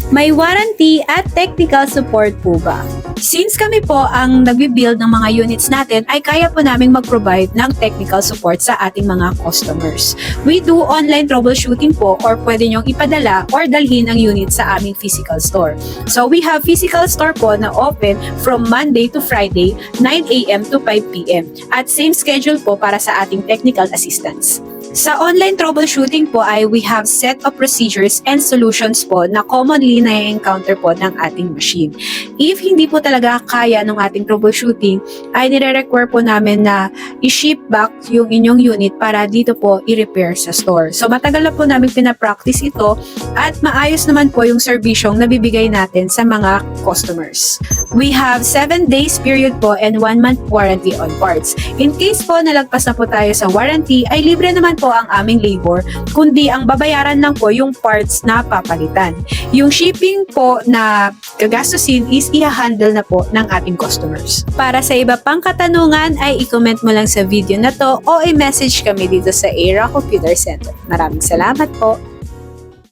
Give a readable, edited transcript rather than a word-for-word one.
May warranty at technical support po ba? Since kami po ang nagbi-build ng mga units natin, ay kaya po naming mag-provide ng technical support sa ating mga customers. We do online troubleshooting po, or pwede nyong ipadala or dalhin ang unit sa aming physical store. So we have physical store po na open from Monday to Friday, 9 a.m. to 5 p.m. At same schedule po para sa ating technical assistance. Sa online troubleshooting po ay we have set of procedures and solutions po na commonly na-encounter po ng ating machine. If hindi po talaga kaya ng ating troubleshooting, ay nire-require po namin na i-ship back yung inyong unit para dito po i-repair sa store. So matagal na po namin pinapractice ito at maayos naman po yung serbisyong nabibigay natin sa mga customers. We have 7 days period po and 1 month warranty on parts. In case po nalagpas na po tayo sa warranty, ay libre naman po ang aming labor, kundi ang babayaran lang po yung parts na papalitan. Yung shipping po na gagastusin is i-handle na po ng ating customers. Para sa iba pang katanungan ay i-comment mo lang sa video na to o i-message kami dito sa Era Computer Center. Maraming salamat po!